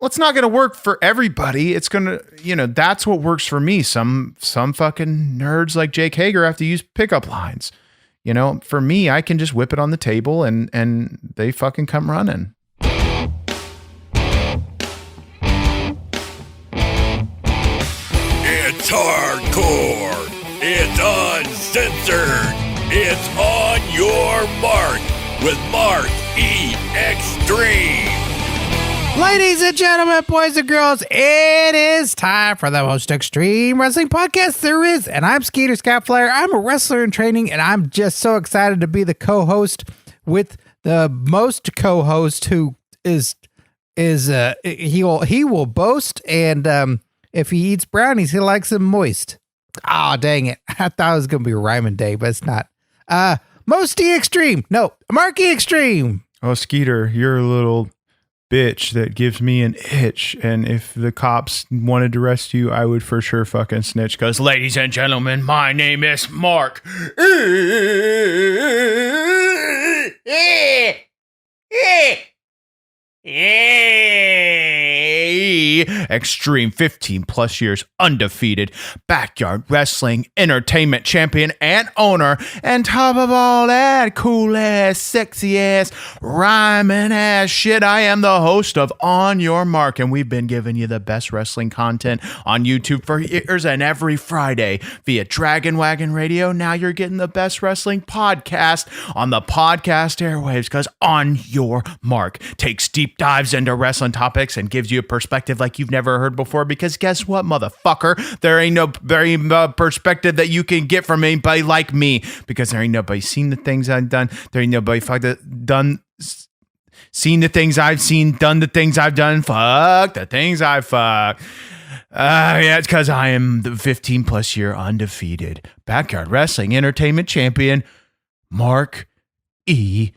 Well, it's not going to work for everybody. It's going to, that's what works for me. Some fucking nerds like Jake Hager have to use pickup lines. For me, I can just whip it on the table and they fucking come running. It's hardcore. It's uncensored. It's On Your Mark with Mark E. Xtreme. Ladies and gentlemen, boys and girls, it is time for the most extreme wrestling podcast there is. And I'm Skeeter Skyflyer. I'm a wrestler in training, and I'm just so excited to be the co-host with the most co-host who he will boast, and if he eats brownies, he likes them moist. Ah, dang it. I thought it was going to be a rhyming day, but it's not. Most E Extreme. No, Mark E Extreme. Oh, Skeeter, you're a little bitch that gives me an itch, and if the cops wanted to arrest you, I would for sure fucking snitch, because ladies and gentlemen, my name is Mark Extreme, 15 plus years undefeated, backyard wrestling entertainment champion and owner, and top of all that cool ass, sexy ass, rhyming ass shit, I am the host of On Your Mark, and we've been giving you the best wrestling content on YouTube for years, and every Friday via Dragon Wagon Radio, now you're getting the best wrestling podcast on the podcast airwaves, because On Your Mark takes deep dives into wrestling topics and gives you a perspective like you've never heard before, because guess what, motherfucker, there ain't no very perspective that you can get from anybody like me, because there ain't nobody seen the things I've done, there ain't nobody seen the things I've seen, done the things I've done, fuck the things I've fucked. Yeah, it's because I am the 15 plus year undefeated backyard wrestling entertainment champion, Mark E.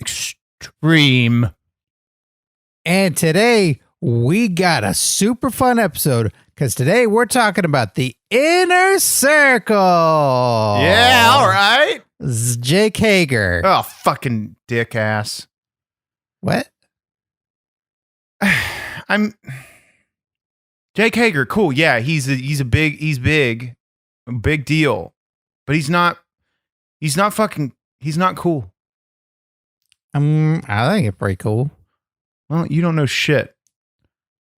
Xtreme. And today we got a super fun episode, because today we're talking about the Inner Circle. Yeah, all right. Jake Hager. Oh, fucking dick ass. What? I'm Jake Hager. Cool. Yeah, he's big deal, but he's not cool. I think it's pretty cool. Well, you don't know shit.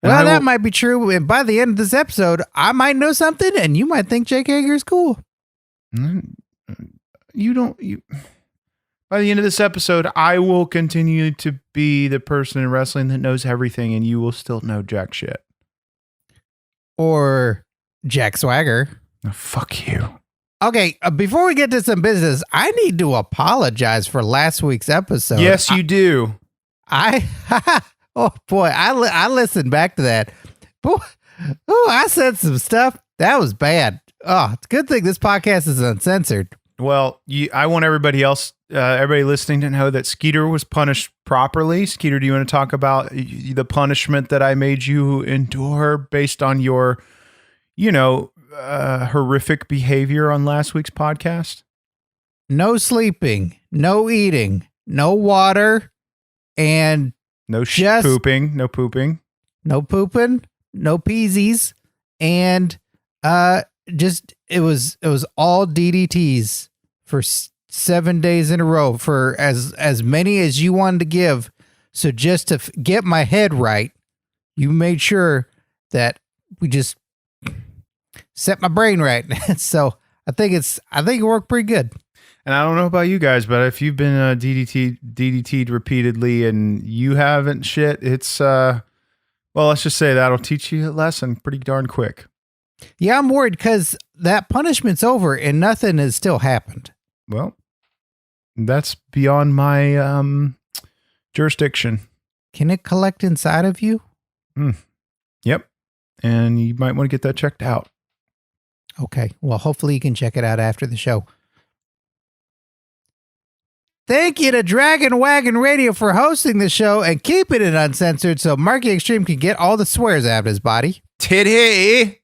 And well, that might be true. And by the end of this episode, I might know something, and you might think Jake Hager is cool. By the end of this episode, I will continue to be the person in wrestling that knows everything, and you will still know jack shit. Or Jack Swagger. Oh, fuck you. Okay, before we get to some business, I need to apologize for last week's episode. Yes, you do. Oh boy, I listened back to that. I said some stuff that was bad. Oh, it's a good thing this podcast is uncensored. Well, I want everybody listening to know that Skeeter was punished properly. Skeeter, do you want to talk about the punishment that I made you endure based on your, horrific behavior on last week's podcast? No sleeping, no eating, no water, and no pooping, no pooping, no peasies, and it was all DDTs for 7 days in a row, for as many as you wanted to give. So just to get my head right, you made sure that we just set my brain right. So I think it worked pretty good. And I don't know about you guys, but if you've been DDT'd repeatedly and you haven't shit, it's let's just say that'll teach you a lesson pretty darn quick. Yeah, I'm worried because that punishment's over and nothing has still happened. Well, that's beyond my jurisdiction. Can it collect inside of you? Yep. And you might want to get that checked out. Okay. Well, hopefully you can check it out after the show. Thank you to Dragon Wagon Radio for hosting the show and keeping it uncensored so Marky Extreme can get all the swears out of his body. Titty!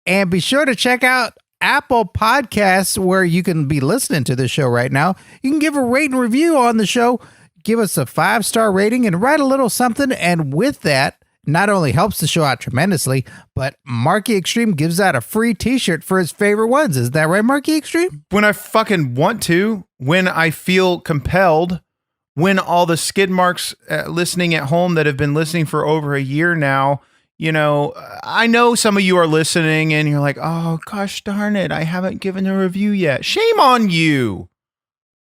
And be sure to check out Apple Podcasts, where you can be listening to the show right now. You can give a rate and review on the show. give us a 5-star rating and write a little something. And with that, not only helps the show out tremendously, but Marky Xtreme gives out a free t-shirt for his favorite ones. Is that right, Marky Xtreme? When I fucking want to, when I feel compelled, when all the skid marks listening at home that have been listening for over a year now, you know, I know some of you are listening and you're like, oh, gosh darn it, I haven't given a review yet. Shame on you.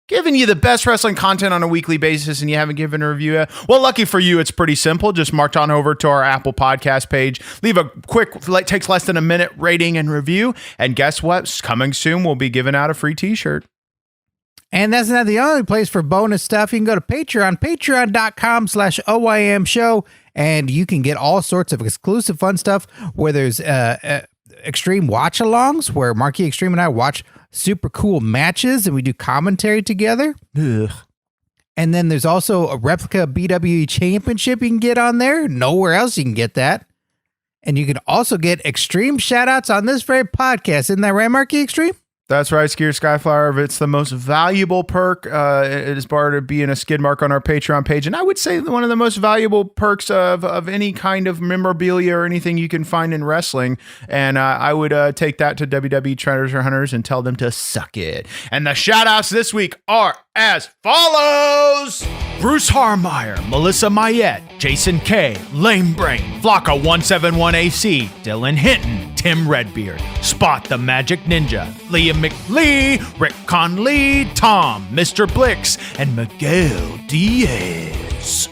Giving you the best wrestling content on a weekly basis and you haven't given a review yet. Well, lucky for you, it's pretty simple. Just march on over to our Apple Podcast page. Leave a quick, takes less than a minute rating and review. And guess what? Coming soon, we'll be giving out a free t-shirt. And that's not the only place for bonus stuff. You can go to Patreon, patreon.com/OYM show, and you can get all sorts of exclusive fun stuff where there's extreme watch-alongs where Marky Xtreme and I watch super cool matches and we do commentary together. Ugh. And then there's also a replica BWE championship you can get on there. Nowhere else you can get that. And you can also get extreme shout-outs on this very podcast. Isn't that right, Marky Xtreme? That's right, Skeeter Skyflyer. It's the most valuable perk. It is part of being a skid mark on our Patreon page. And I would say one of the most valuable perks of any kind of memorabilia or anything you can find in wrestling. And I would take that to WWE Treasure Hunters and tell them to suck it. And the shout outs this week are as follows: Bruce Harmeyer, Melissa Mayette, Jason K, Lame Brain, Flocka171AC, Dylan Hinton, Tim Redbeard, Spot the Magic Ninja, Liam McLee, Rick Conley, Tom, Mr. Blix, and Miguel Diaz.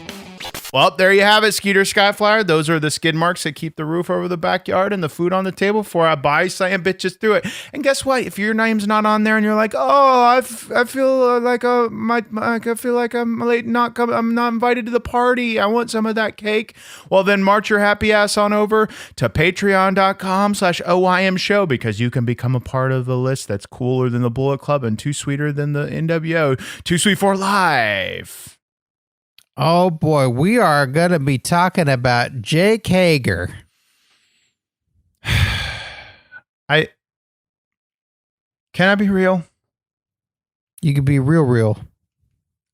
Well, there you have it, Skeeter Skyflyer. Those are the skid marks that keep the roof over the backyard and the food on the table before I buy slam bitches through it. And guess what? If your name's not on there and you're like, oh, I feel like I feel like I'm late, I'm not invited to the party. I want some of that cake. Well, then march your happy ass on over to patreon.com/OYM show because you can become a part of the list that's cooler than the Bullet Club and too sweeter than the NWO. Too sweet for life. Oh boy, we are going to be talking about Jake Hager. Can I be real? You can be real.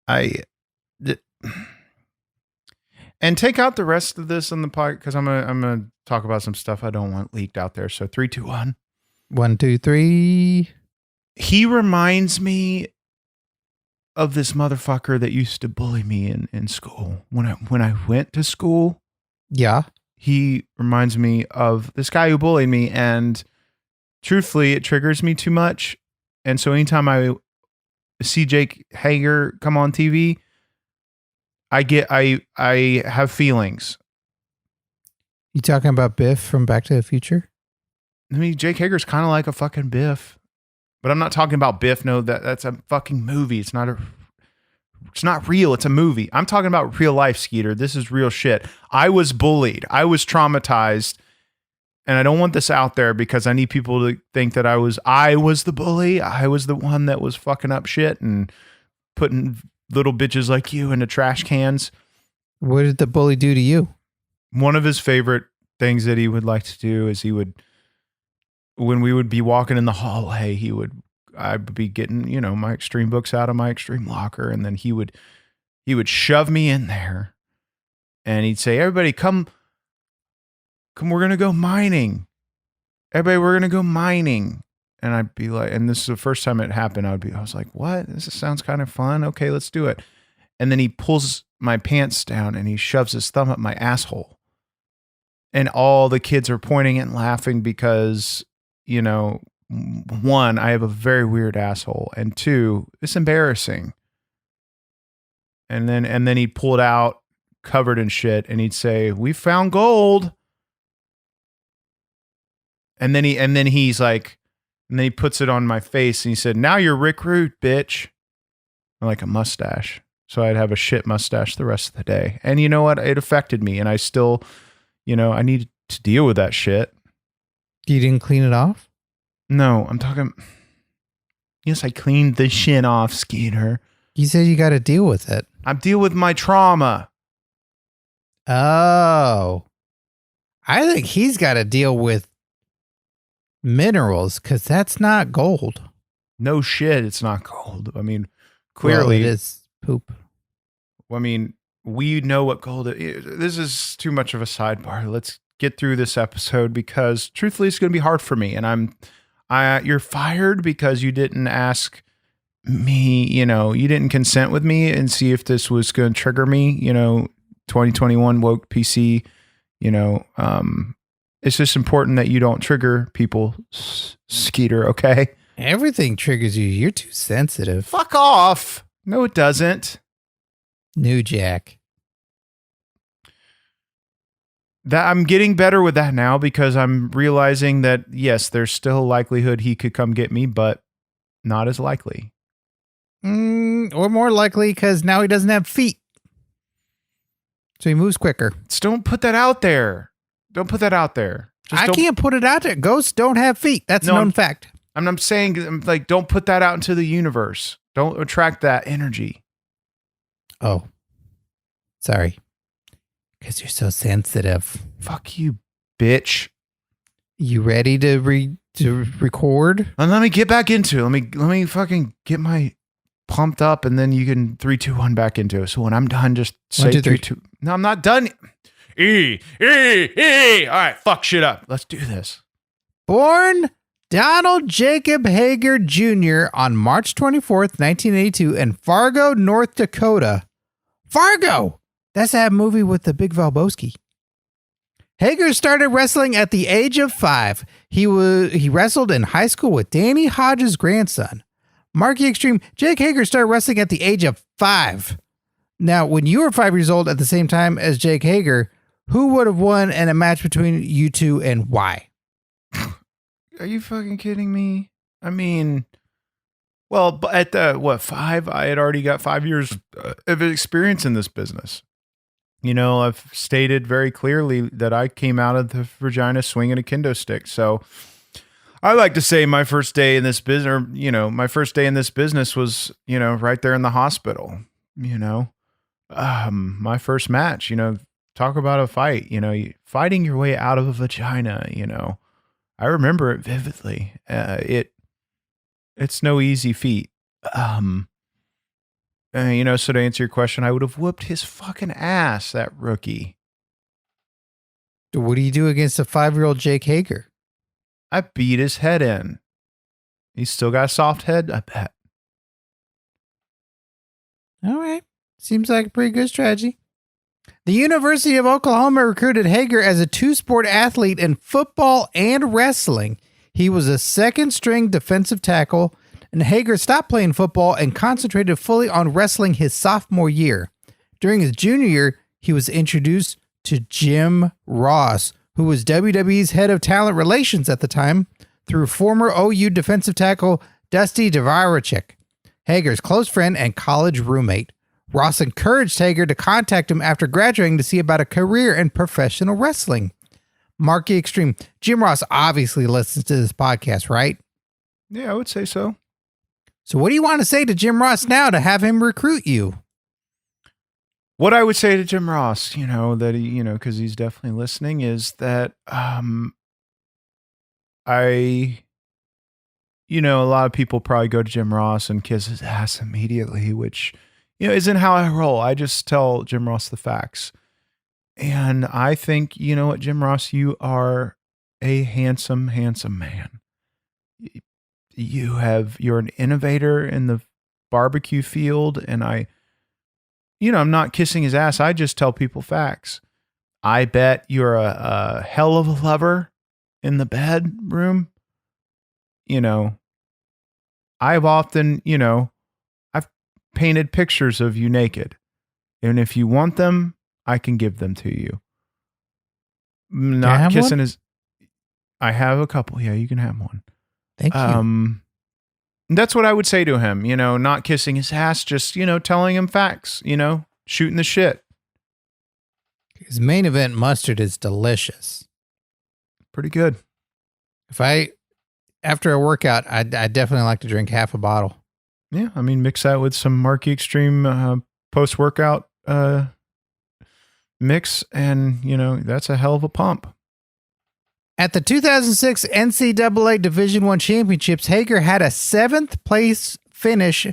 And take out the rest of this on the podcast because I'm gonna talk about some stuff I don't want leaked out there. So 3, 2, 1. 1, 2, 3. He reminds me of this motherfucker that used to bully me in school. When I went to school, yeah, he reminds me of this guy who bullied me, and truthfully, it triggers me too much. And so anytime I see Jake Hager come on TV, I have feelings. You talking about Biff from Back to the Future? I mean, Jake Hager's kind of like a fucking Biff. But I'm not talking about Biff. No, that's a fucking movie. It's not real. It's a movie. I'm talking about real life, Skeeter. This is real shit. I was bullied. I was traumatized. And I don't want this out there because I need people to think that I was the bully. I was the one that was fucking up shit and putting little bitches like you into trash cans. What did the bully do to you? One of his favorite things that he would like to do is when we would be walking in the hallway, I'd be getting, my Extreme books out of my Extreme locker. And then he would shove me in there and he'd say, everybody come, we're going to go mining. Everybody, we're going to go mining. And I'd be like, and this is the first time it happened. I was like, what? This sounds kind of fun. Okay, let's do it. And then he pulls my pants down and he shoves his thumb up my asshole. And all the kids are pointing and laughing because, one, I have a very weird asshole, and two, it's embarrassing. And then he'd pull it out covered in shit and he'd say, we found gold. And then he's like, and then he puts it on my face and he said, now you're Rick Root, bitch. Like a mustache. So I'd have a shit mustache the rest of the day. And you know what? It affected me. And I still, I needed to deal with that shit. You didn't clean it off? No, I'm talking. Yes, I cleaned the shit off, Skeeter. You said you got to deal with it. I'm dealing with my trauma. Oh. I think he's got to deal with minerals because that's not gold. No shit, it's not gold. I mean, clearly it is poop. I mean, we know what gold is. This is too much of a sidebar. Let's get through this episode because truthfully, it's going to be hard for me. And you're fired because you didn't ask me, you didn't consent with me and see if this was going to trigger me, 2021 woke PC, it's just important that you don't trigger people, Skeeter, okay? Everything triggers you. You're too sensitive. Fuck off. No, it doesn't. New Jack. That I'm getting better with that now because I'm realizing that, yes, there's still a likelihood he could come get me, but not as likely. Or more likely because now he doesn't have feet. So he moves quicker. Just don't put that out there. Don't put that out there. I can't put it out there. Ghosts don't have feet. That's a known fact. I'm saying, like, don't put that out into the universe. Don't attract that energy. Oh. Sorry. Because you're so sensitive. Fuck you, bitch. You ready to record? And let me get back into it. Let me fucking get my pumped up, and then you can 3, 2, 1 back into it. So when I'm done, just say 1, 2, 3, 2. No, I'm not done. E. All right, fuck shit up. Let's do this. Born Donald Jacob Hager Jr. on March 24th, 1982 in Fargo, North Dakota. Fargo! That's that movie with the Big Valboski. Hager started wrestling at the age of 5. He wrestled in high school with Danny Hodges' grandson. Marky Xtreme, Jake Hager started wrestling at the age of 5. Now, when you were 5 years old at the same time as Jake Hager, who would have won in a match between you two and why? Are you fucking kidding me? I mean, well, at the, 5? I had already got 5 years of experience in this business. I've stated very clearly that I came out of the vagina swinging a kendo stick. So I like to say my first day in this business, my first day in this business was, right there in the hospital, my first match, talk about a fight, fighting your way out of a vagina, I remember it vividly. It's no easy feat. So to answer your question, I would have whooped his fucking ass, that rookie. What do you do against a 5-year-old Jake Hager? I beat his head in. He's still got a soft head, I bet. All right. Seems like a pretty good strategy. The University of Oklahoma recruited Hager as a 2-sport athlete in football and wrestling. He was a second-string defensive tackle, and Hager stopped playing football and concentrated fully on wrestling his sophomore year. During his junior year, he was introduced to Jim Ross, who was WWE's head of talent relations at the time, through former OU defensive tackle Dusty Dvoracek, Hager's close friend and college roommate. Ross encouraged Hager to contact him after graduating to see about a career in professional wrestling. Marky Xtreme, Jim Ross obviously listens to this podcast, right? Yeah, I would say so. So what do you want to say to Jim Ross now to have him recruit you? What I would say to Jim Ross, that he, because he's definitely listening, is that a lot of people probably go to Jim Ross and kiss his ass immediately, which, isn't how I roll. I just tell Jim Ross the facts. And I think, what, Jim Ross, you are a handsome, handsome man. You're an innovator in the barbecue field, and I'm not kissing his ass. I just tell people facts. I bet you're a hell of a lover in the bedroom. I've often, I've painted pictures of you naked, and if you want them, I can give them to you. Not kissing his. I have a couple. Yeah, you can have one. Thank you. That's what I would say to him, not kissing his ass, just, telling him facts, shooting the shit. His main event mustard is delicious. Pretty good. After a workout, I definitely like to drink half a bottle. Yeah. I mean, mix that with some Marky Xtreme post-workout mix, and, that's a hell of a pump. At the 2006 NCAA Division I Championships, Hager had a 7th place finish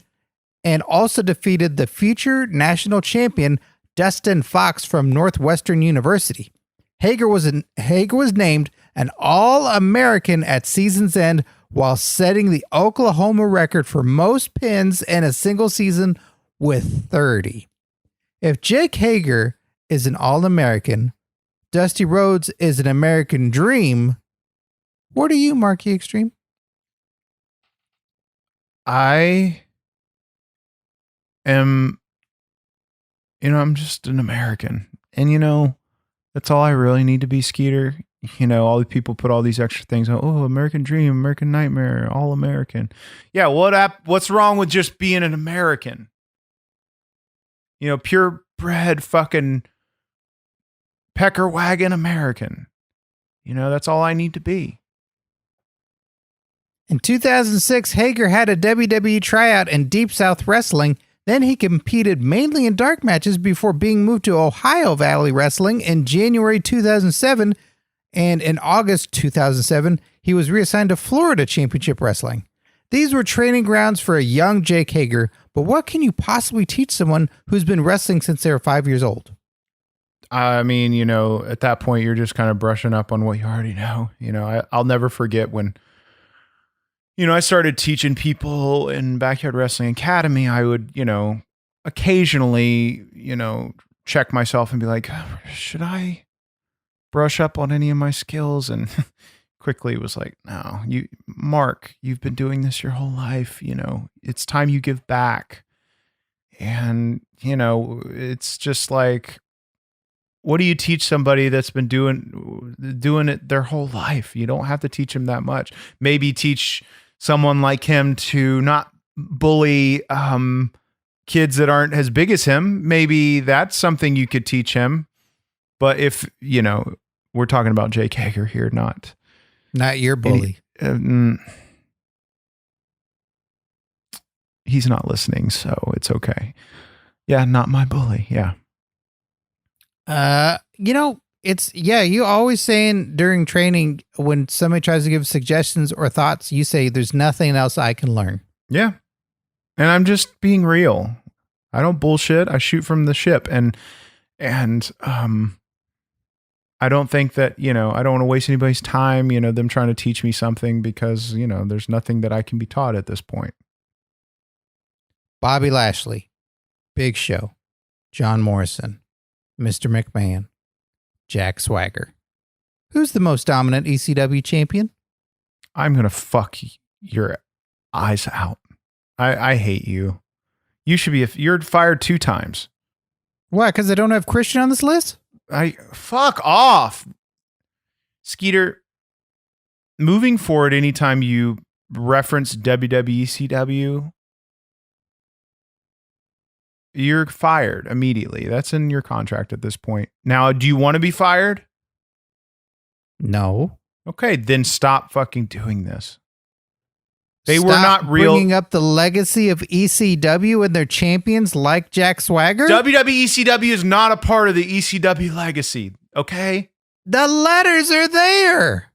and also defeated the future national champion Dustin Fox from Northwestern University. Hager was named an All-American at season's end while setting the Oklahoma record for most pins in a single season with 30. If Jake Hager is an All-American, Dusty Rhodes is an American Dream, what are you, Marquis Xtreme? I am, I'm just an American. And, that's all I really need to be, Skeeter. All the people put all these extra things on. Oh, American Dream, American Nightmare, all American. Yeah, what's wrong with just being an American? Purebred fucking pecker wagon American. That's all I need to be. In 2006, Hager had a WWE tryout in Deep South Wrestling. Then he competed mainly in dark matches before being moved to Ohio Valley Wrestling in January 2007. And in August 2007, he was reassigned to Florida Championship Wrestling. These were training grounds for a young Jake Hager, but what can you possibly teach someone who's been wrestling since they were 5 years old? I mean, at that point, you're just kind of brushing up on what you already know. I'll never forget when, I started teaching people in Backyard Wrestling Academy. I would, occasionally, check myself and be like, should I brush up on any of my skills? And quickly was like, no, Mark, you've been doing this your whole life. It's time you give back. And, it's just like, what do you teach somebody that's been doing it their whole life? You don't have to teach them that much. Maybe teach someone like him to not bully kids that aren't as big as him. Maybe that's something you could teach him. But if, we're talking about Jake Hager here, not your bully. He's not listening, so it's okay. Yeah, not my bully. Yeah. You always saying during training when somebody tries to give suggestions or thoughts, you say there's nothing else I can learn. Yeah. And I'm just being real. I don't bullshit. I shoot from the ship. And I don't think that, I don't want to waste anybody's time, them trying to teach me something because, there's nothing that I can be taught at this point. Bobby Lashley, Big Show, John Morrison, Mr. McMahon, Jack Swagger. Who's the most dominant ECW champion? I'm going to fuck your eyes out. I hate you. You should be, you're fired 2 times. Why? Because I don't have Christian on this list? Fuck off. Skeeter, moving forward, anytime you reference WWECW, you're fired immediately. That's in your contract at this point. Now, do you want to be fired? No. Okay, then stop fucking doing this. They Stop were not real. Bringing up the legacy of ECW and their champions like Jack Swagger? WWECW is not a part of the ECW legacy, okay? The letters are there.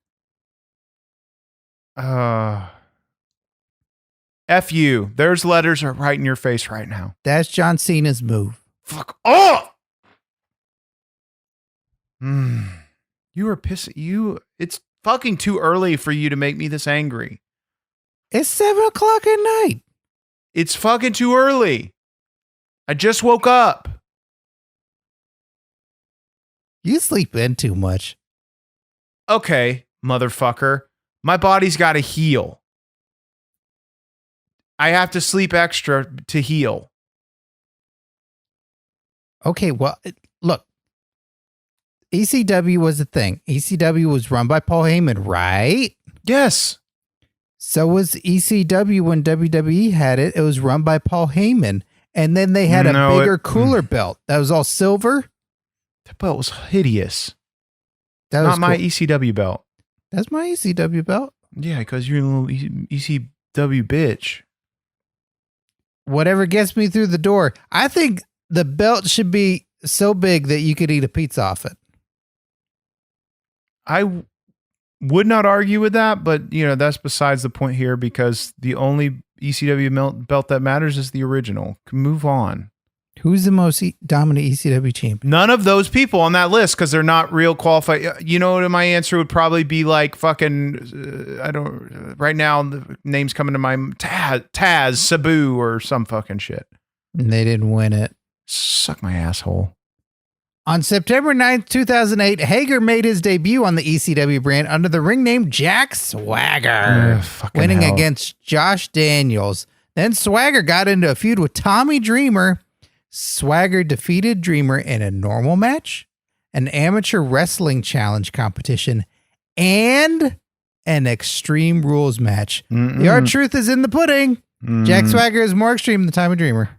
F you. There's letters are right in your face right now. That's John Cena's move. Fuck off. You were pissing. It's fucking too early for you to make me this angry. It's 7:00 at night. It's fucking too early. I just woke up. You sleep in too much. Okay, motherfucker. My body's got to heal. I have to sleep extra to heal. Okay, well, look. ECW was a thing. ECW was run by Paul Heyman, right? Yes. So was ECW when WWE had it. It was run by Paul Heyman. And then they had a bigger, cooler belt. That was all silver. That belt was hideous. That Not was my cool. ECW belt. That's my ECW belt. Yeah, because you're a little ECW bitch. Whatever gets me through the door. I think the belt should be so big that you could eat a pizza off it. I would not argue with that, but that's besides the point here because the only ECW belt that matters is the original. Move on. Who's the most dominant ECW champion? None of those people on that list because they're not real qualified. You know what my answer would probably be like fucking, I don't, right now the name's coming to mind, Taz, Sabu or some fucking shit. And they didn't win it. Suck my asshole. On September 9th, 2008, Hager made his debut on the ECW brand under the ring name Jack Swagger, winning against Josh Daniels. Then Swagger got into a feud with Tommy Dreamer. Swagger defeated Dreamer in a normal match, an amateur wrestling challenge competition, and an Extreme Rules match. The R-Truth is in the pudding. Jack Swagger is more extreme than Tommy Dreamer.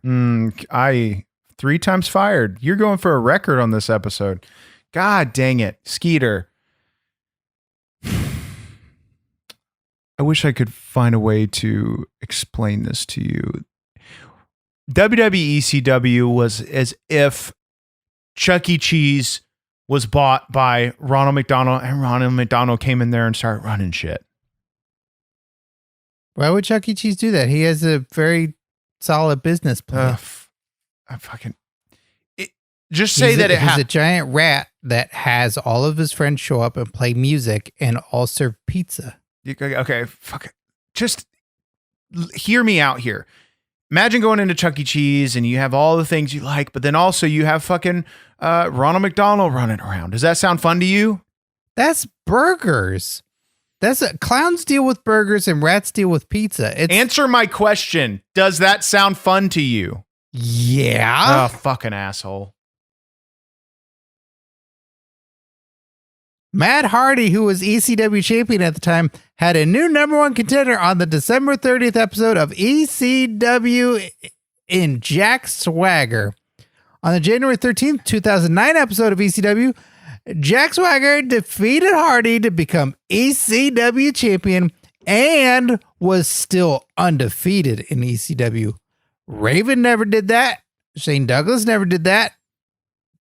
3 times fired. You're going for a record on this episode. God dang it. Skeeter. I wish I could find a way to explain this to you. WWE ECW was as if Chuck E. Cheese was bought by Ronald McDonald and Ronald McDonald came in there and started running shit. Why would Chuck E. Cheese do that? He has a very solid business plan. Just say that it has a giant rat that has all of his friends show up and play music and all serve pizza. Okay, fuck it. Just hear me out here. Imagine going into Chuck E. Cheese and you have all the things you like, but then also you have fucking Ronald McDonald running around. Does that sound fun to you? That's burgers. Clowns deal with burgers and rats deal with pizza. Answer my question. Does that sound fun to you? Yeah. Oh, fucking asshole. Matt Hardy, who was ECW champion at the time, had a new #1 contender on the December 30th episode of ECW in Jack Swagger. On the January 13th, 2009 episode of ECW, Jack Swagger defeated Hardy to become ECW champion and was still undefeated in ECW. Raven never did that. Shane Douglas never did that.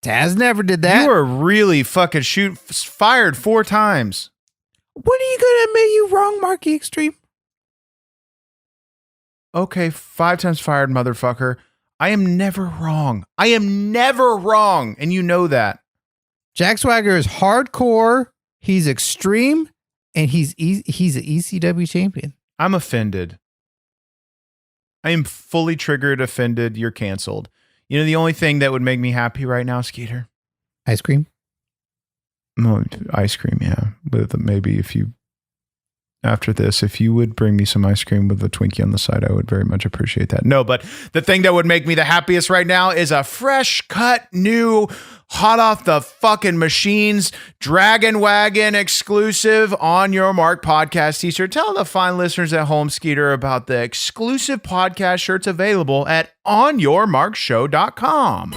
Taz never did that. You were really fucking fired 4 times. When are you going to admit you wrong, Marky Extreme? Okay, 5 times fired, motherfucker. I am never wrong. I am never wrong. And you know that. Jack Swagger is hardcore. He's extreme. And he's an ECW champion. I'm offended. I am fully triggered, offended. You're canceled. You know the only thing that would make me happy right now, Skeeter? Ice cream? No, ice cream, yeah. But maybe after this, if you would bring me some ice cream with a Twinkie on the side, I would very much appreciate that. No, but the thing that would make me the happiest right now is a fresh cut, new, hot off the fucking machines, Dragon Wagon exclusive On Your Mark podcast t-shirt. Tell the fine listeners at home, Skeeter, about the exclusive podcast shirts available at OnYourMarkShow.com.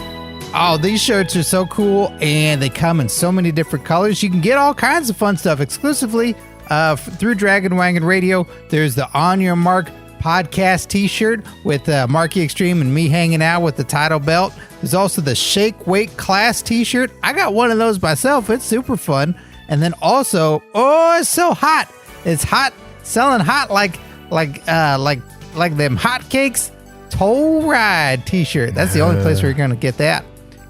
Oh, these shirts are so cool, and they come in so many different colors. You can get all kinds of fun stuff exclusively through Dragon Wagon Radio. There's the On Your Mark podcast t-shirt with Marky Extreme and me hanging out with the title belt. There's also the Shake Weight Class t-shirt. I got one of those myself. It's super fun. And then also, it's so hot. It's hot, selling hot like them hotcakes. Toll Ride t-shirt. That's the only place where you're going to get that.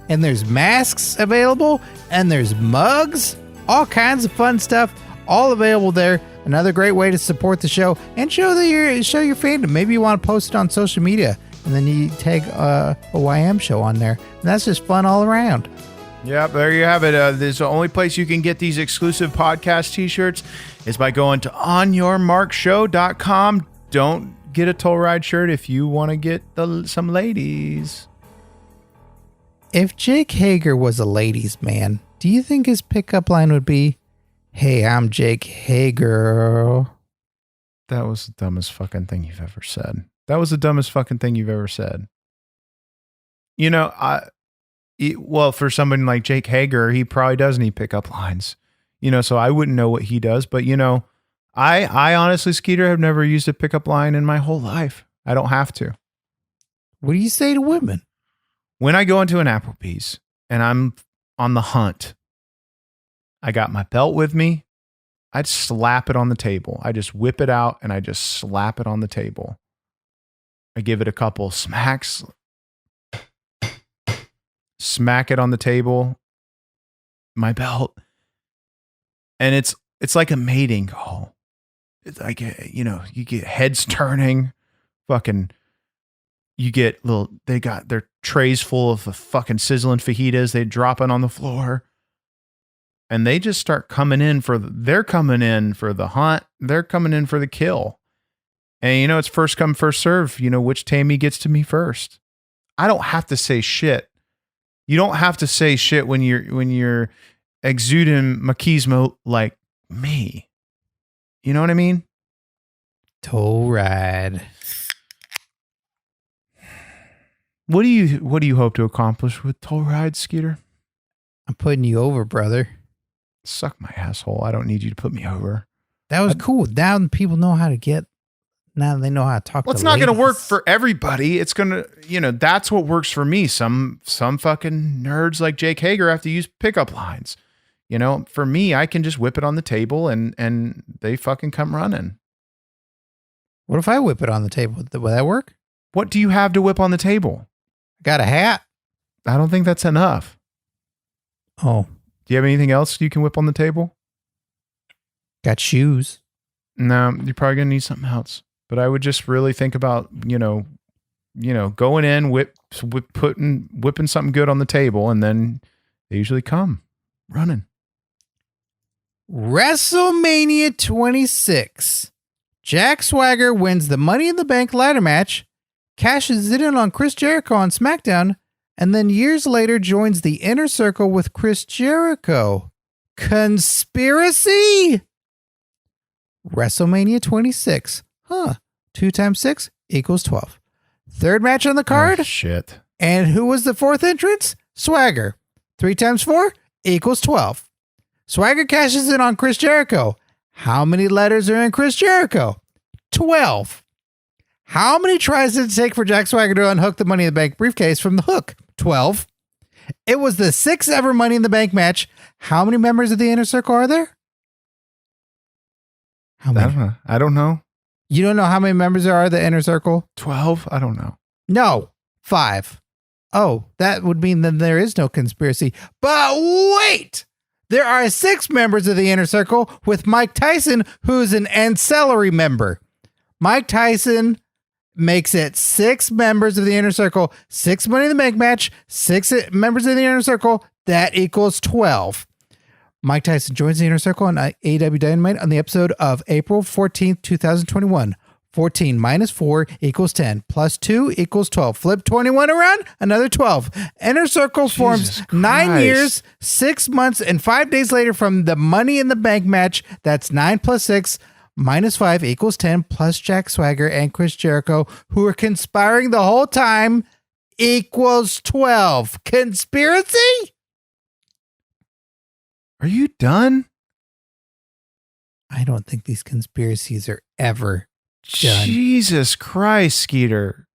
And there's masks available, and there's mugs, all kinds of fun stuff, all available there. Another great way to support the show and show your fandom. Maybe you want to post it on social media, and then you tag a YM show on there. And that's just fun all around. Yep, there you have it. There's the only place you can get these exclusive podcast t-shirts is by going to OnYourMarkShow.com. Don't get a Toll Ride shirt if you want to get some ladies. If Jake Hager was a ladies' man, do you think his pickup line would be, "Hey, I'm Jake Hager"? That was the dumbest fucking thing you've ever said. That was the dumbest fucking thing you've ever said. You know, well, for somebody like Jake Hager, he probably does need pickup lines. You know, so I wouldn't know what he does. But, you know, I honestly, Skeeter, have never used a pickup line in my whole life. I don't have to. What do you say to women? When I go into an Applebee's and I'm on the hunt, I got my belt with me. I'd slap it on the table. I just whip it out and I just slap it on the table. I give it a couple smacks. Smack it on the table. My belt. And it's like a mating call. It's like, you know, you get heads turning. Fucking, you get they got their trays full of fucking sizzling fajitas. They drop it on the floor. And they just start coming in they're coming in for the hunt. They're coming in for the kill. And you know, it's first come, first serve. You know, which Tammy gets to me first. I don't have to say shit. You don't have to say shit when you're exuding machismo like me. You know what I mean? Toe ride. What do you hope to accomplish with toe ride, Skeeter? I'm putting you over, brother. Suck my asshole. I don't need you to put me over. That was cool. Now people know how to get. Now they know how to talk. Well, it's not going to work for everybody. It's going to, you know, that's what works for me. Some fucking nerds like Jake Hager have to use pickup lines. You know, for me, I can just whip it on the table and they fucking come running. What if I whip it on the table? Will that work? What do you have to whip on the table? I got a hat. I don't think that's enough. Oh. Do you have anything else you can whip on the table? Got shoes. No, you're probably going to need something else. But I would just really think about, you know, going in, whipping something good on the table, and then they usually come running. WrestleMania 26. Jack Swagger wins the Money in the Bank ladder match, cashes it in on Chris Jericho on SmackDown, and then years later joins the Inner Circle with Chris Jericho. Conspiracy? WrestleMania 26. 2 times 6 equals 12. Third match on the card. Oh, shit. And who was the fourth entrance? Swagger. 3 times 4 equals 12. Swagger cashes in on Chris Jericho. How many letters are in Chris Jericho? 12. How many tries did it take for Jack Swagger to unhook the Money in the Bank briefcase from the hook? 12. It was the 6th ever Money in the Bank match. How many members of the Inner Circle are there? How many? I don't know. You don't know how many members there are of the Inner Circle? 12? I don't know. No, 5. Oh, that would mean that there is no conspiracy. But wait! There are 6 members of the Inner Circle with Mike Tyson, who's an ancillary member. Mike Tyson makes it 6 members of the Inner Circle, 6 Money in the Bank match, 6 members of the Inner Circle. That equals 12. Mike Tyson joins the Inner Circle on AEW Dynamite on the episode of April 14th, 2021. 14 minus 4 equals 10. Plus 2 equals 12. Flip 21 around, another 12. Inner Circle forms 9 years, 6 months, and 5 days later from the Money in the Bank match. That's 9 plus 6 minus 5 equals 10. Plus Jack Swagger and Chris Jericho, who are conspiring the whole time, equals 12. Conspiracy? Are you done? I don't think these conspiracies are ever done. Jesus Christ, Skeeter.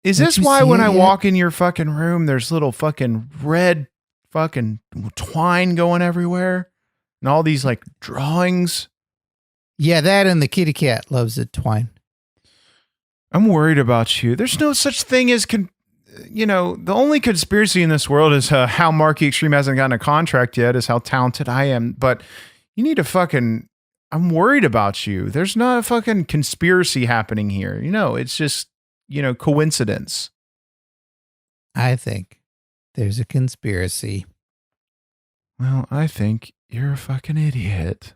Is Don't this you why see when it I yet? walk in your fucking room, there's little fucking red fucking twine going everywhere? And all these like drawings? Yeah, that and the kitty cat loves it, twine. I'm worried about you. There's no such thing as, the only conspiracy in this world is how Marky Xtreme hasn't gotten a contract yet, is how talented I am. But you need to I'm worried about you. There's not a fucking conspiracy happening here. It's just, coincidence. I think there's a conspiracy. Well, I think you're a fucking idiot.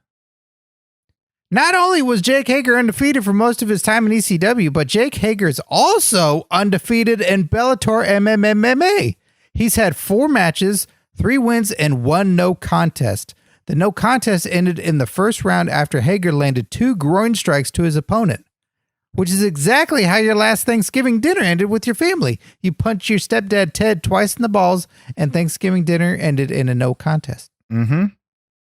Not only was Jake Hager undefeated for most of his time in ECW, but Jake Hager is also undefeated in Bellator MMA. He's had 4 matches, 3 wins, and 1 no contest. The no contest ended in the first round after Hager landed 2 groin strikes to his opponent, which is exactly how your last Thanksgiving dinner ended with your family. You punched your stepdad Ted twice in the balls, and Thanksgiving dinner ended in a no contest. Mm-hmm.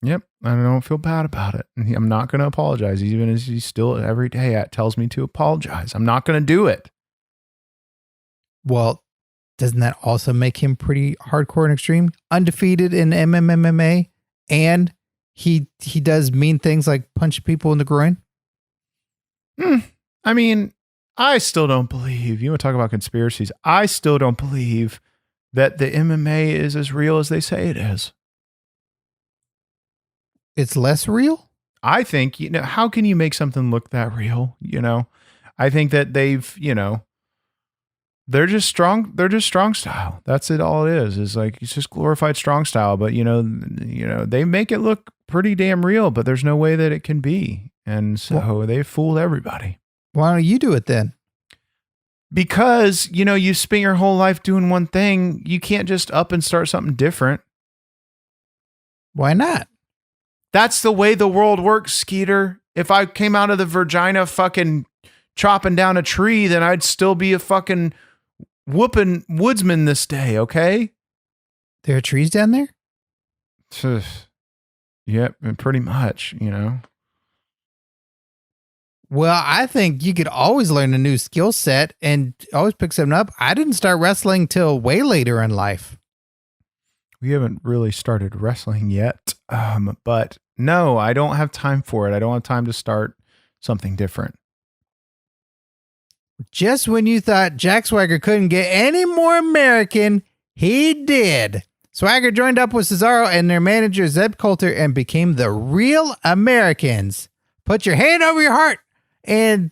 Yep. I don't feel bad about it. I'm not going to apologize, even as he still every day tells me to apologize. I'm not going to do it. Well, doesn't that also make him pretty hardcore and extreme? Undefeated in MMA, and he does mean things like punch people in the groin? I mean, I still don't believe, you want to talk about conspiracies, I still don't believe that the MMA is as real as they say it is. It's less real? I think, how can you make something look that real? I think that they've, they're just strong style. That's it. All it is like, it's just glorified strong style. But, they make it look pretty damn real, but there's no way that it can be. And so they fooled everybody. Why don't you do it then? Because, you spent your whole life doing one thing. You can't just up and start something different. Why not? That's the way the world works, Skeeter. If I came out of the Virginia fucking chopping down a tree, then I'd still be a fucking whooping woodsman this day, okay? There are trees down there? Yep, pretty much, Well, I think you could always learn a new skill set and always pick something up. I didn't start wrestling till way later in life. We haven't really started wrestling yet, but no, I don't have time for it. I don't have time to start something different. Just when you thought Jack Swagger couldn't get any more American, he did. Swagger joined up with Cesaro and their manager Zeb Coulter and became the Real Americans. Put your hand over your heart and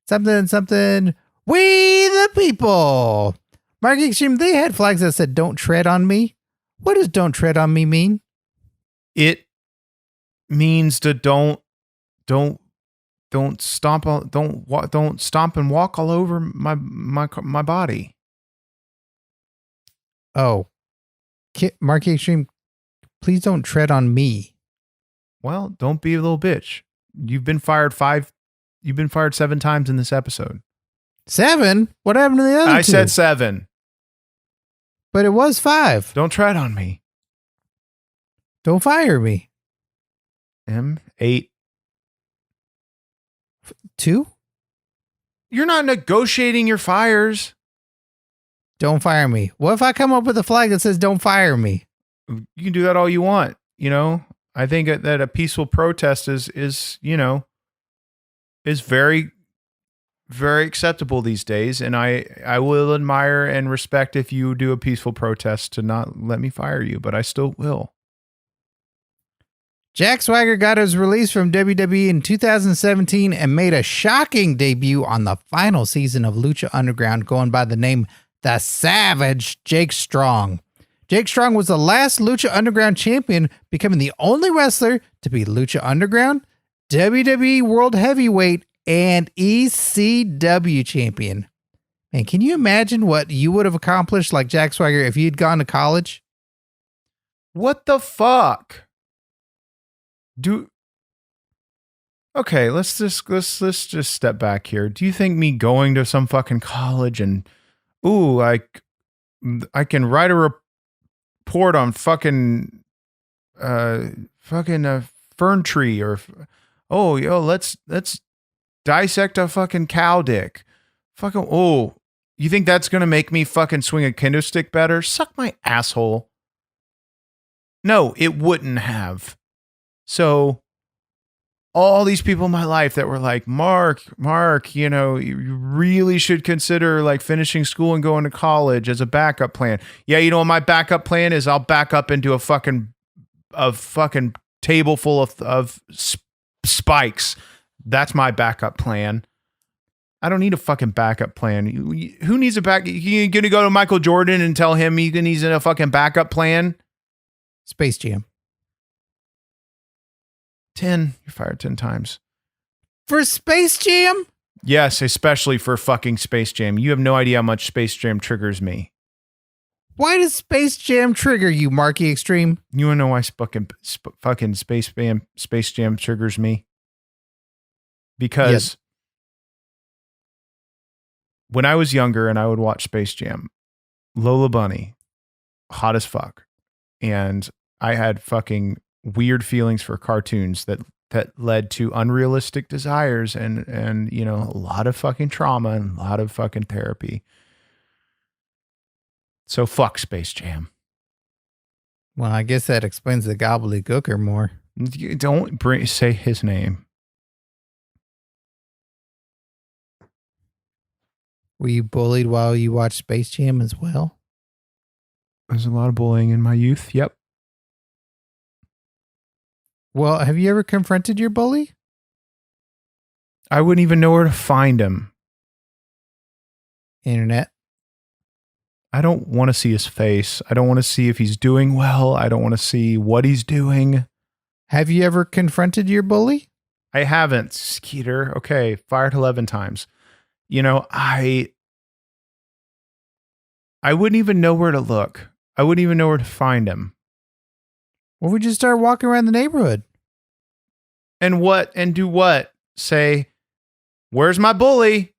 something. We the people. Mark Extreme, they had flags that said "Don't tread on me." What does "Don't tread on me" mean? It means to don't stomp and walk all over my body. Oh, Mark Extreme, please don't tread on me. Well, don't be a little bitch. You've been fired 7 times in this episode. 7? What happened to the other two? I said 7. But it was 5. Don't tread on me. Don't fire me. 8. 2? You're not negotiating your fires. Don't fire me. What if I come up with a flag that says "Don't fire me"? You can do that all you want. I think that a peaceful protest is very, very acceptable these days. And I will admire and respect if you do a peaceful protest to not let me fire you, but I still will. Jack Swagger got his release from WWE in 2017 and made a shocking debut on the final season of Lucha Underground, going by the name The Savage Jake Strong. Jake Strong was the last Lucha Underground champion, becoming the only wrestler to be Lucha Underground, WWE World Heavyweight, and ECW champion. Man, can you imagine what you would have accomplished like Jack Swagger if you'd gone to college? What the fuck? Okay, let's just step back here. Do you think me going to some fucking college and I can write a report on fucking fern tree or let's dissect a fucking cow dick. You think that's gonna make me fucking swing a kendo stick better? Suck my asshole. No, it wouldn't have. So all these people in my life that were like, Mark, you really should consider like finishing school and going to college as a backup plan. Yeah, what my backup plan is? I'll back up into a fucking table full of spikes. That's my backup plan. I don't need a fucking backup plan. Who needs a back? You gonna go to Michael Jordan and tell him he needs a fucking backup plan? Space Jam. 10. You're fired 10 times. For Space Jam? Yes, especially for fucking Space Jam. You have no idea how much Space Jam triggers me. Why does Space Jam trigger you, Marky Extreme? You wanna know why fucking Space Jam triggers me? Because when I was younger and I would watch Space Jam, Lola Bunny, hot as fuck. And I had fucking weird feelings for cartoons that led to unrealistic desires and a lot of fucking trauma and a lot of fucking therapy. So fuck Space Jam. Well, I guess that explains the gobbledygooker more. Don't say his name. Were you bullied while you watched Space Jam as well? There's a lot of bullying in my youth. Yep. Well, have you ever confronted your bully? I wouldn't even know where to find him. Internet. I don't want to see his face. I don't want to see if he's doing well. I don't want to see what he's doing. Have you ever confronted your bully? I haven't, Skeeter. Okay, fired 11 times. You know, I wouldn't even know where to look. I wouldn't even know where to find him. Well, we just start walking around the neighborhood. And what? And do what? Say, where's my bully?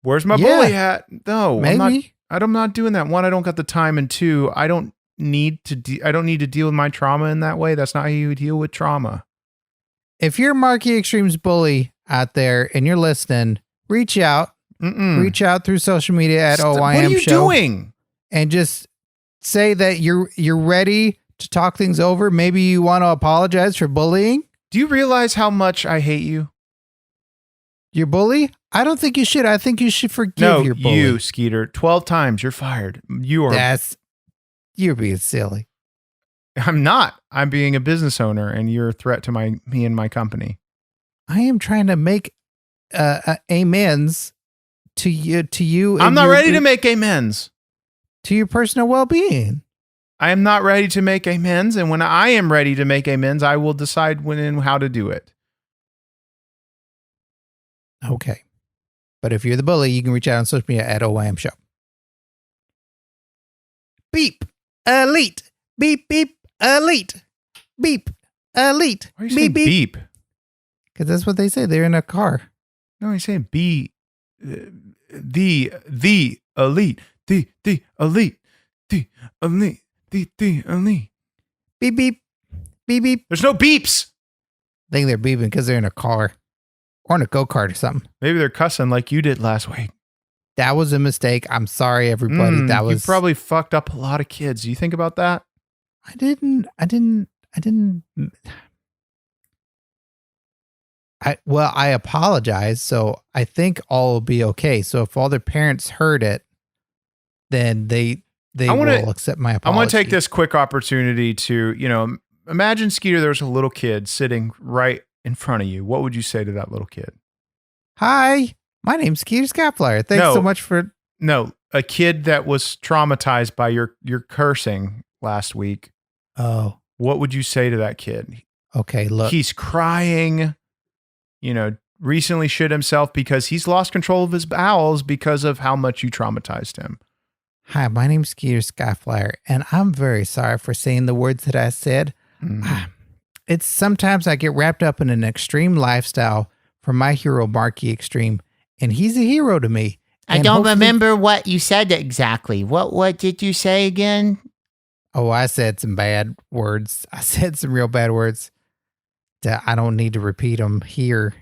Where's my bully hat? No, maybe. I'm not doing that. One, I don't got the time, and two, I don't need to deal with my trauma in that way. That's not how you deal with trauma. If you're Marky Extreme's bully out there and you're listening, reach out. Reach out through social media at OYM Show. What are you doing? And just say that you're ready to talk things over. Maybe you want to apologize for bullying. Do you realize how much I hate you? Your bully? I don't think you should. I think you should forgive your bully. You, Skeeter. 12 times. You're fired. You're being silly. I'm not. I'm being a business owner, and you're a threat to me and my company. I am trying to make amends to you. I'm not ready to make amends. To your personal well-being. I am not ready to make amends, and when I am ready to make amends, I will decide when and how to do it. Okay. But if you're the bully, you can reach out on social media at OYM Show. Beep. Elite. Beep, beep. Elite. Beep. Elite. Why are you saying beep? Because that's what they say. They're in a car. No, he's saying be the elite. The elite. The elite. The elite. Beep, beep. Beep, beep. There's no beeps. I think they're beeping because they're in a car. Or in a go-kart or something. Maybe they're cussing like you did last week. That was a mistake. I'm sorry, everybody. You probably fucked up a lot of kids. Do you think about that? I didn't. I apologize. So I think all will be okay. So if all their parents heard it, then they will accept my apology. I want to take this quick opportunity to, imagine, Skeeter, there's a little kid sitting right in front of you. What would you say to that little kid? Hi, my name's Skeeter Skyflyer. Thanks so much for... No, a kid that was traumatized by your cursing last week. Oh. What would you say to that kid? Okay, look. He's crying, recently shit himself because he's lost control of his bowels because of how much you traumatized him. Hi, my name's Skeeter Skyflyer, and I'm very sorry for saying the words that I said. It's sometimes I get wrapped up in an extreme lifestyle for my hero, Marky Extreme, and he's a hero to me. I don't remember what you said exactly. What did you say again? Oh, I said some bad words. I said some real bad words that I don't need to repeat them here.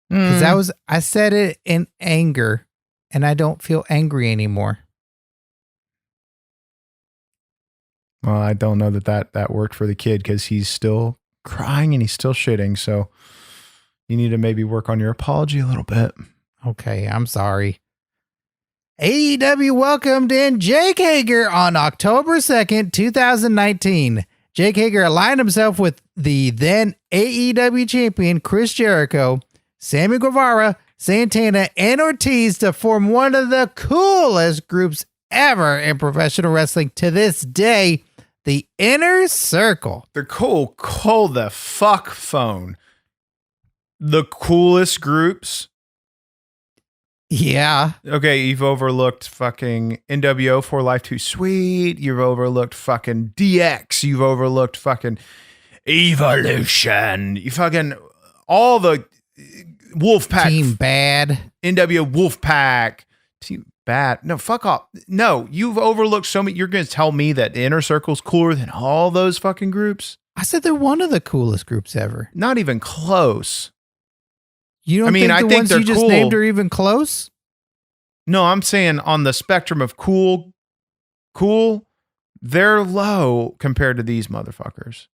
Because I said it in anger, and I don't feel angry anymore. Well, I don't know that worked for the kid because he's still crying and he's still shitting. So you need to maybe work on your apology a little bit. Okay, I'm sorry. AEW welcomed in Jake Hager on October 2nd, 2019. Jake Hager aligned himself with the then AEW champion Chris Jericho, Sammy Guevara, Santana, and Ortiz to form one of the coolest groups ever in professional wrestling to this day, the Inner Circle. The call the fuck phone. The coolest groups. Yeah. Okay, you've overlooked fucking NWO for Life Too Sweet. You've overlooked fucking DX. You've overlooked fucking Evolution. You fucking all the Wolfpack. Team Bad. NWO Wolfpack. Team Bad. No, fuck off. No, you've overlooked so many. You're going to tell me that the Inner Circle's cooler than all those fucking groups? I said they're one of the coolest groups ever. Not even close. You don't think the ones you just named are even close? No, I'm saying on the spectrum of cool, they're low compared to these motherfuckers.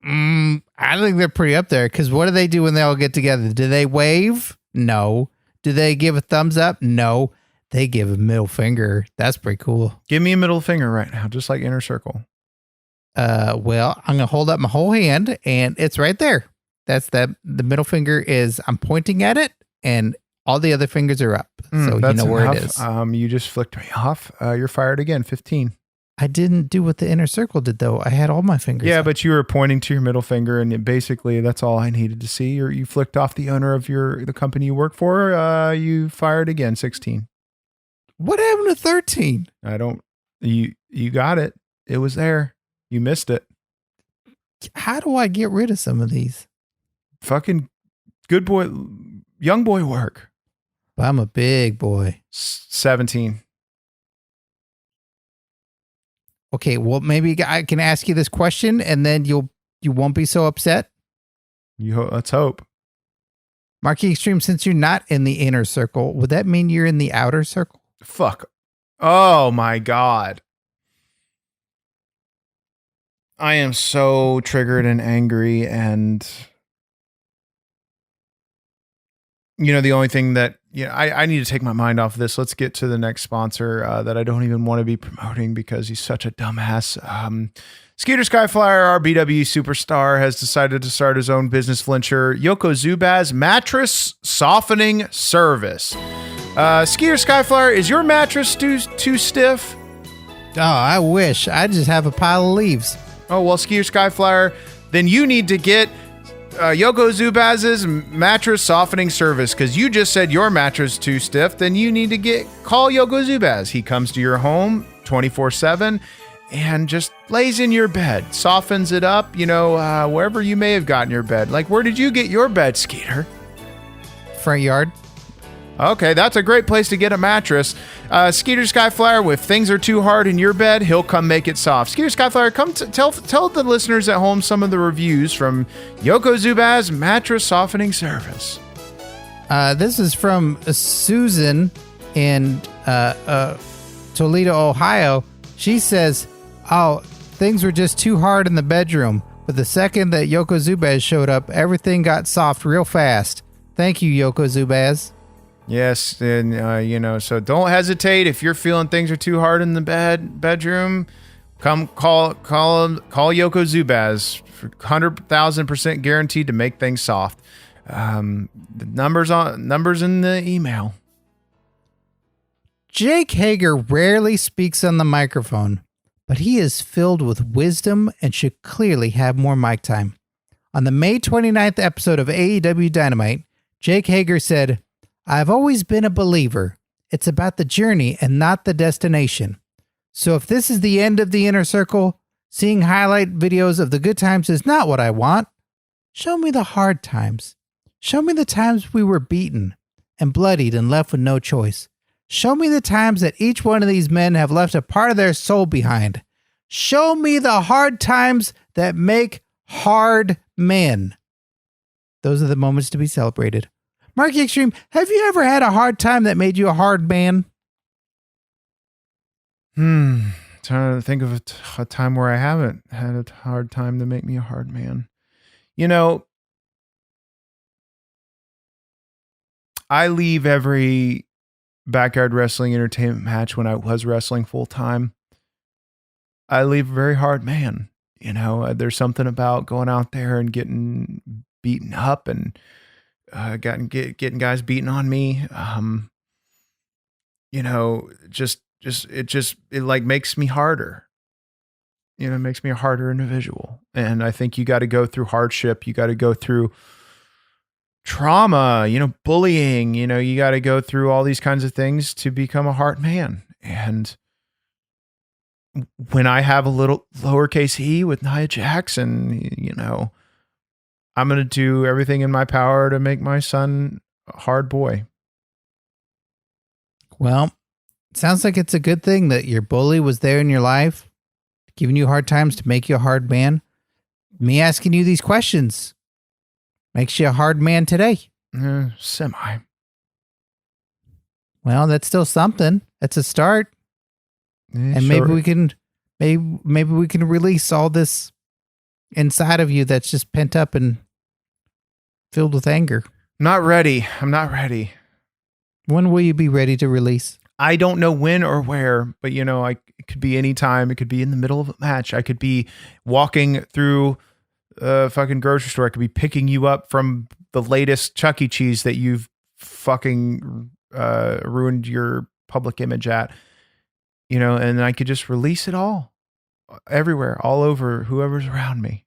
I think they're pretty up there because what do they do when they all get together? Do they wave? No. Do they give a thumbs up? No. They give a middle finger. That's pretty cool. Give me a middle finger right now, just like Inner Circle. Well, I'm going to hold up my whole hand, and it's right there. That's the middle finger is, I'm pointing at it, and all the other fingers are up. So you know where it is. You just flicked me off. You're fired again, 15. I didn't do what the Inner Circle did, though. I had all my fingers Yeah, up. but you were pointing to your middle finger, and basically that's all I needed to see. Or you flicked off the owner of the company you work for. You fired again, 16. What happened to 13? You got it. It was there. You missed it. How do I get rid of some of these? Fucking good boy, young boy work. I'm a big boy. 17. Okay, well, maybe I can ask you this question, and then you won't be so upset. Let's hope. Marky Xtreme, since you're not in the inner circle, would that mean you're in the outer circle? Fuck. Oh my God. I am so triggered and angry, and the only thing that I need to take my mind off of this. Let's get to the next sponsor that I don't even want to be promoting because he's such a dumbass. Skeeter Skyflyer, our BW superstar, has decided to start his own business venture, Yokozubaz Mattress Softening Service. Skeeter Skyflyer, is your mattress too stiff? Oh, I wish. I just have a pile of leaves. Oh, well, Skeeter Skyflyer, then you need to get Yokozubaz's mattress softening service, because you just said your mattress too stiff. Then you need to call Yokozubaz. He comes to your home 24/7 and just lays in your bed, softens it up, wherever you may have gotten your bed. Like, where did you get your bed, Skeeter? Front yard. Okay, that's a great place to get a mattress. Skeeter Skyflyer, if things are too hard in your bed, he'll come make it soft. Skeeter Skyflyer, come tell the listeners at home some of the reviews from Yokozubaz Mattress Softening Service. This is from Susan in Toledo, Ohio. She says, "Oh, things were just too hard in the bedroom. But the second that Yokozubaz showed up, everything got soft real fast. Thank you, Yokozubaz." Yes, and so don't hesitate if you're feeling things are too hard in the bedroom. Come call Yokozubaz for 100,000% guaranteed to make things soft. The numbers in the email. Jake Hager rarely speaks on the microphone, but he is filled with wisdom and should clearly have more mic time. On the May 29th episode of AEW Dynamite, Jake Hager said, "I've always been a believer. It's about the journey and not the destination. So if this is the end of the inner circle, seeing highlight videos of the good times is not what I want. Show me the hard times. Show me the times we were beaten and bloodied and left with no choice. Show me the times that each one of these men have left a part of their soul behind. Show me the hard times that make hard men." Those are the moments to be celebrated. Marky Xtreme, have you ever had a hard time that made you a hard man? Trying to think of a time where I haven't had a hard time to make me a hard man. I leave every backyard wrestling entertainment match when I was wrestling full time. I leave a very hard man. There's something about going out there and getting beaten up and getting guys beating on me. It like makes me harder. It makes me a harder individual. And I think you got to go through hardship. You got to go through trauma, bullying, you got to go through all these kinds of things to become a hard man. And when I have a little lowercase e with Nia Jackson, I'm going to do everything in my power to make my son a hard boy. Well, it sounds like it's a good thing that your bully was there in your life, giving you hard times to make you a hard man. Me asking you these questions makes you a hard man today. Semi. Well, that's still something. That's a start. And sure. maybe we can release all this inside of you that's just pent up and filled with anger. I'm not ready. When will you be ready to release? I don't know when or where, but it could be any time. It could be in the middle of a match. I could be walking through a fucking grocery store. I could be picking you up from the latest Chuck E. Cheese that you've fucking ruined your public image at, and I could just release it all everywhere, all over whoever's around me.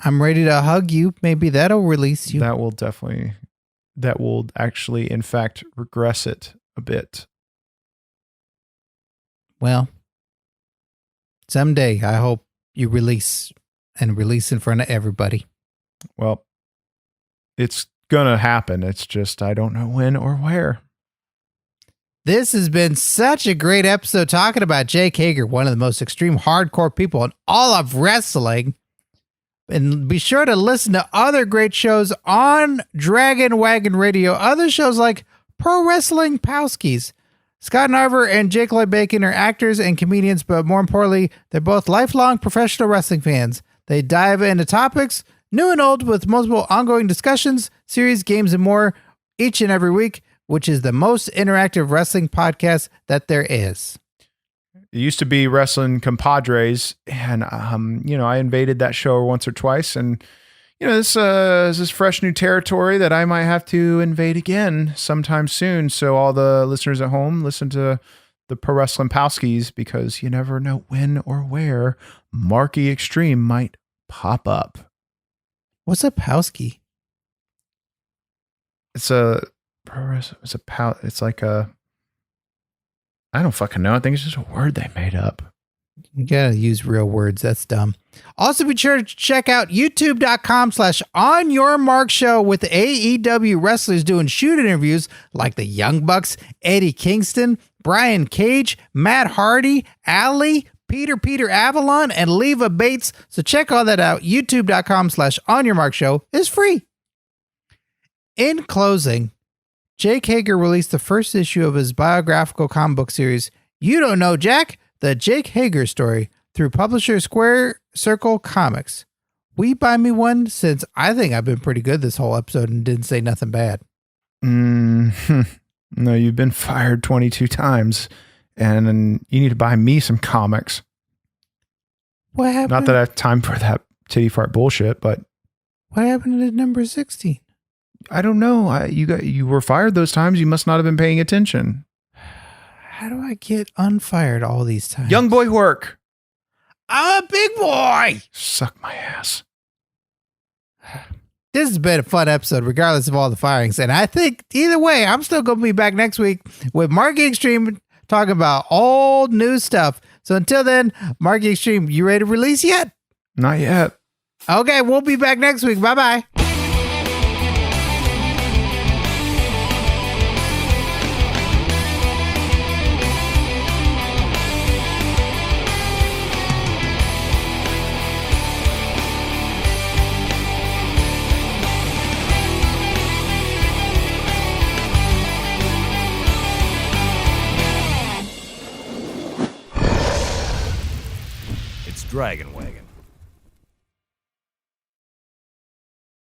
I'm ready to hug you. Maybe that'll release you. That will actually, in fact, regress it a bit. Well, someday I hope you release in front of everybody. Well, it's going to happen. It's just, I don't know when or where. This has been such a great episode talking about Jake Hager, one of the most extreme hardcore people in all of wrestling. And be sure to listen to other great shows on Dragon Wagon Radio. Other shows like Pro Wrestling Powskis. Scott Narver and Jake Lloyd Bacon are actors and comedians, but more importantly, they're both lifelong professional wrestling fans. They dive into topics, new and old, with multiple ongoing discussions, series, games, and more each and every week, which is the most interactive wrestling podcast that there is. It used to be Wrestling Compadres, and I invaded that show once or twice, and this is fresh new territory that I might have to invade again sometime soon. So all the listeners at home, listen to the Pro Wrestling Powskis, because you never know when or where Marky Xtreme might pop up. What's a Powski? It's like a, I don't fucking know. I think it's just a word they made up. You gotta use real words. That's dumb. Also, be sure to check out youtube.com/OnYourMarkShow with AEW wrestlers doing shoot interviews like the Young Bucks, Eddie Kingston, Brian Cage, Matt Hardy, Ali, Peter Avalon, and Leva Bates. So check all that out. youtube.com/OnYourMarkShow is free. In closing, Jake Hager released the first issue of his biographical comic book series, You Don't Know Jack, The Jake Hager Story, through publisher Square Circle Comics. Will you buy me one, since I think I've been pretty good this whole episode and didn't say nothing bad? No, you've been fired 22 times, and you need to buy me some comics. What happened? Not that I have time for that titty fart bullshit, but what happened to number 16? I don't know. You were fired those times. You must not have been paying attention. How do I get unfired all these times? Young boy work. I'm a big boy. Suck my ass. This has been a fun episode, regardless of all the firings. And I think either way, I'm still going to be back next week with Marky Xtreme talking about old new stuff. So until then, Marky Xtreme, you ready to release yet? Not yet. Okay, we'll be back next week. Bye-bye. Dragon Wagon.